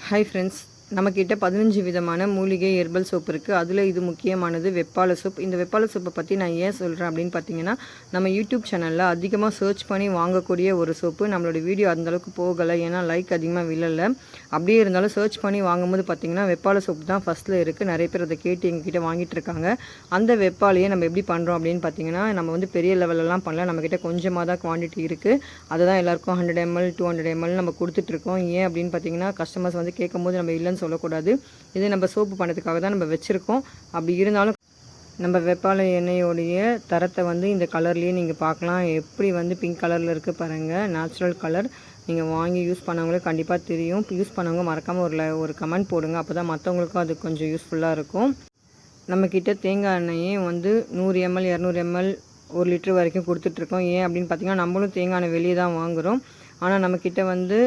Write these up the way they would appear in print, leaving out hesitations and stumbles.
Hi friends, நம்மக்கிட்ட 15 விதமான மூலிகை ஹெர்பல் சோப் இருக்குது. அதில் இது முக்கியமானது வெப்பாலை சோப். இந்த வெப்பாலை சோப்பை பற்றி நான் ஏன் சொல்கிறேன் அப்படின்னு பார்த்தீங்கன்னா, நம்ம யூடியூப் சேனலில் அதிகமாக சர்ச் பண்ணி வாங்கக்கூடிய ஒரு சோப்பு. நம்மளோட வீடியோ அந்தளவுக்கு போகலை, ஏன்னா லைக் அதிகமாக விழலை. அப்படியே இருந்தாலும் சர்ச் பண்ணி வாங்கும்போது பார்த்திங்கன்னா வெப்பாலை சோப்பு தான் ஃபஸ்ட்டில் இருக்குது. நிறைய பேர் அதை கேட்டு எங்ககிட்ட வாங்கிட்டு இருக்காங்க. அந்த வெப்பாலையை நம்ம எப்படி பண்ணுறோம் அப்படின்னு பார்த்தீங்கன்னா, நம்ம வந்து பெரிய லெவலெல்லாம் பண்ணல, நம்மக்கிட்ட கொஞ்சமாக தான் குவான்டிட்டி இருக்குது. அதை தான் எல்லாருக்கும் 100 ml 200 ml நம்ம கொடுத்துட்ருக்கோம். ஏன் அப்படின்னு பார்த்தீங்கன்னா, கஸ்டமர்ஸ் வந்து கேட்கும்போது நம்ம இல்லைன்னு சொல்லக்கூடாது. இது நம்ம சோப்பு பண்ணுறதுக்காக தான் நம்ம வச்சுருக்கோம். அப்படி இருந்தாலும் நம்ம வெப்பாலை எண்ணெயோடைய தரத்தை வந்து இந்த கலர்லேயே நீங்கள் பார்க்கலாம். எப்படி வந்து பிங்க் கலரில் இருக்குது பாருங்கள், நேச்சுரல் கலர். நீங்கள் வாங்கி யூஸ் பண்ணவங்களே கண்டிப்பாக தெரியும். யூஸ் பண்ணவங்க மறக்காமல் ஒரு கமெண்ட் போடுங்க, அப்போ தான் மற்றவங்களுக்கும் அது கொஞ்சம் யூஸ்ஃபுல்லாக இருக்கும். நம்மக்கிட்ட தேங்காய் எண்ணெயே வந்து 100 ml 200 ml 1 லிட்டர் வரைக்கும் கொடுத்துட்ருக்கோம். ஏன் அப்படின்னு பார்த்தீங்கன்னா, நம்மளும் தேங்காய் எண்ணெய் வெளியே தான் வாங்குகிறோம். ஆனால் நம்மக்கிட்ட வந்து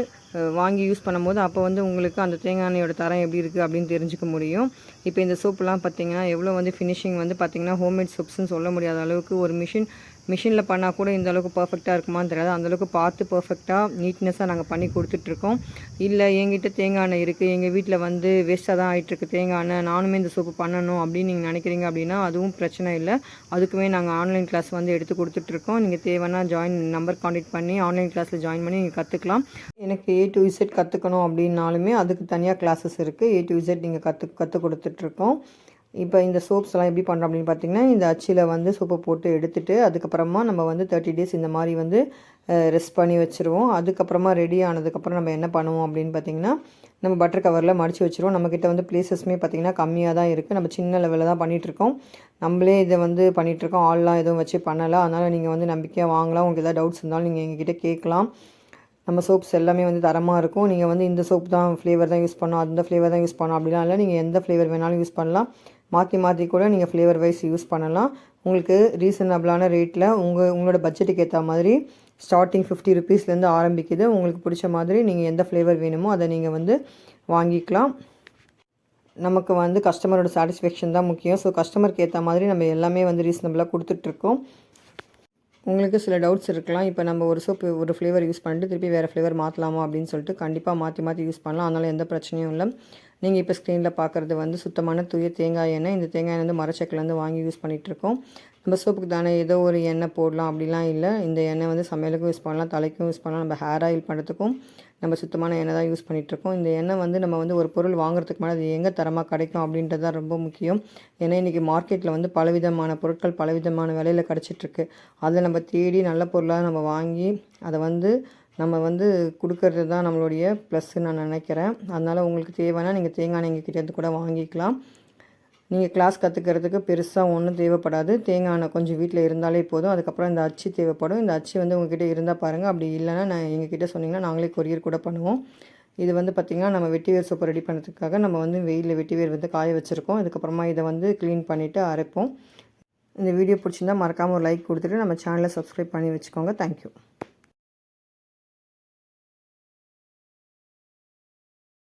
வாங்கி யூஸ் பண்ணும்போது அப்போ வந்து உங்களுக்கு அந்த தேங்காய் எண்ணெயோட தரம் எப்படி இருக்குது அப்படின்னு தெரிஞ்சுக்க முடியும். இப்போ இந்த சோப்புலாம் பார்த்திங்கன்னா எவ்வளோ வந்து ஃபினிஷிங் வந்து பார்த்திங்கன்னா ஹோம்மேட் சோப்ஸ்ன்னு சொல்ல முடியாத அளவுக்கு ஒரு மிஷினில் பண்ணால் கூட இந்த அளவுக்கு பர்ஃபெக்டாக இருக்குமான்னு தெரியாது. அந்தளவுக்கு பார்த்து பர்ஃபெக்டாக நீட்னஸாக நாங்கள் பண்ணி கொடுத்துட்ருக்கோம். இல்லை என்கிட்ட தேங்காய் எண்ணெய் இருக்குது, எங்கள் வீட்டில் வந்து வேஸ்ட்டாக தான் ஆகிட்டுருக்கு தேங்காய் எண்ணெய், நானுமே இந்த சோப்பு பண்ணணும் அப்படின்னு நீங்கள் நினைக்கிறீங்க அப்படின்னா அதுவும் பிரச்சனை இல்லை. அதுக்குமே நாங்கள் ஆன்லைன் கிளாஸ் வந்து எடுத்து கொடுத்துட்ருக்கோம். நீங்கள் தேவைன்னா நம்பர் கான்டெக்ட் பண்ணி ஆன்லைன் கிளாஸில் ஜாயின் பண்ணி நீங்கள் கற்றுக்கலாம். எனக்கு A to Z கற்றுக்கணும் அப்படின்னாலுமே அதுக்கு தனியாக கிளாஸஸ் இருக்குது. A to Z நீங்கள் கற்றுக் கொடுத்துட்ருக்கோம். இப்போ இந்த சோப்ஸ்லாம் எப்படி பண்ணுறோம் அப்படின்னு பார்த்தீங்கன்னா, இந்த அச்சில் வந்து சோப்பை போட்டு எடுத்துகிட்டு அதுக்கப்புறமா நம்ம வந்து 30 days இந்த மாதிரி வந்து ரெஸ்ட் பண்ணி வச்சுருவோம். அதுக்கப்புறமா ரெடி ஆனதுக்கப்புறம் நம்ம என்ன பண்ணுவோம் அப்படின்னு பார்த்தீங்கன்னா, நம்ம பட்டர் கவரில் மடித்து வச்சுருவோம். நம்மக்கிட்ட வந்து பிளேசஸ்மே பார்த்திங்கன்னா கம்மியாக தான் இருக்குது. நம்ம சின்ன லெவலில் தான் பண்ணிகிட்ருக்கோம். நம்மளே இதை வந்து பண்ணிகிட்ருக்கோம். ஆள்லாம் எதுவும் வச்சு பண்ணலை. அதனால் நீங்கள் வந்து நம்பிக்கையாக வாங்கலாம். உங்களுக்கு எதாவது டவுட்ஸ் இருந்தாலும் நீங்கள் எங்ககிட்ட கேட்கலாம். நம்ம சோப்ஸ் எல்லாமே வந்து தரமாக இருக்கும். நீங்கள் வந்து இந்த சோப் தான் ஃப்ளேவர் தான் யூஸ் பண்ணோம், அந்த ஃப்ளேவர் தான் யூஸ் பண்ணோம் அப்படிலாம் இல்லை. நீங்கள் எந்த ஃப்ளேவர் வேணாலும் யூஸ் பண்ணலாம். மாற்றி கூட நீங்கள் ஃப்ளேவர் வைஸ் யூஸ் பண்ணலாம். உங்களுக்கு ரீசனபிளான ரேட்டில் உங்களோட பட்ஜெட்டுக்கு ஏற்ற மாதிரி ஸ்டார்டிங் 50 rupeesலேருந்து ஆரம்பிக்குது. உங்களுக்கு பிடிச்ச மாதிரி நீங்கள் எந்த ஃப்ளேவர் வேணுமோ அதை நீங்கள் வந்து வாங்கிக்கலாம். நமக்கு வந்து கஸ்டமரோட சாட்டிஸ்ஃபேக்ஷன் தான் முக்கியம். ஸோ கஸ்டமருக்கு ஏற்ற மாதிரி நம்ம எல்லாமே வந்து ரீசனபிளாக கொடுத்துட்ருக்கோம். உங்களுக்கு சில டவுட்ஸ் இருக்கலாம். இப்போ நம்ம ஒரு சோப்பு ஒரு ஃப்ளேவர் யூஸ் பண்ணிட்டு திருப்பி வேறு ஃப்ளேவர் மாற்றலாமா அப்படின்னு சொல்லிட்டு கண்டிப்பாக மாற்றி யூஸ் பண்ணலாம். அதனால் எந்த பிரச்சனையும் இல்லை. நீங்கள் இப்போ ஸ்க்ரீனில் பார்க்குறது வந்து சுத்தமான தூய தேங்காய் எண்ணெய். இந்த தேங்காய் எண்ணெய் வந்து மரச்சக்கிலேருந்து வாங்கி யூஸ் பண்ணிகிட்ருக்கோம். நம்ம சோப்புக்கு தானே ஏதோ ஒரு எண்ணெய் போடலாம் அப்படிலாம் இல்லை. இந்த எண்ணெய் வந்து சமையலுக்கும் யூஸ் பண்ணலாம், தலைக்கும் யூஸ் பண்ணலாம். நம்ம ஹேர் ஆயில் பண்ணுறதுக்கும் நம்ம சுத்தமான எண்ணெய் தான் யூஸ் பண்ணிகிட்ருக்கோம். இந்த எண்ணெய் வந்து நம்ம வந்து ஒரு பொருள் வாங்குறதுக்கு முன்னாடி அது எங்கே தரமாக கிடைக்கும் அப்படின்றது தான் ரொம்ப முக்கியம். ஏன்னா இன்றைக்கி மார்க்கெட்டில் வந்து பலவிதமான பொருட்கள் பலவிதமான விலையில் கிடச்சிட்ருக்கு. அதை நம்ம தேடி நல்ல பொருளாக நம்ம வாங்கி அதை வந்து நம்ம வந்து கொடுக்கறது தான் நம்மளுடைய ப்ளஸ்ன்னு நான் நினைக்கிறேன். அதனால் உங்களுக்கு தேவைன்னா நீங்கள் தேங்காய் எண்ணெய் எங்ககிட்டேருந்து கூட வாங்கிக்கலாம். நீங்கள் கிளாஸ் கற்றுக்கிறதுக்கு பெருசாக ஒன்றும் தேவைப்படாது. தேங்காய் எண்ணெய் கொஞ்சம் வீட்டில் இருந்தாலே போதும். அதுக்கப்புறம் இந்த அச்சு தேவைப்படும். இந்த அச்சு வந்து உங்கள்கிட்ட இருந்தால் பாருங்கள். அப்படி இல்லைன்னா நான் எங்ககிட்ட சொன்னிங்கன்னா நாங்களே கொரியர் கூட பண்ணுவோம். இது வந்து பார்த்திங்கன்னா நம்ம வெட்டிவேர் சோப்பு ரெடி பண்ணுறதுக்காக நம்ம வந்து வெயிலில் வெட்டிவேர் வந்து காய வச்சுருக்கோம். இதுக்கப்புறமா இதை வந்து க்ளீன் பண்ணிவிட்டு அரைப்போம். இந்த வீடியோ பிடிச்சிருந்தால் மறக்காமல் ஒரு லைக் கொடுத்துட்டு நம்ம சேனலை சப்ஸ்கிரைப் பண்ணி வச்சுக்கோங்க. தேங்க்யூ.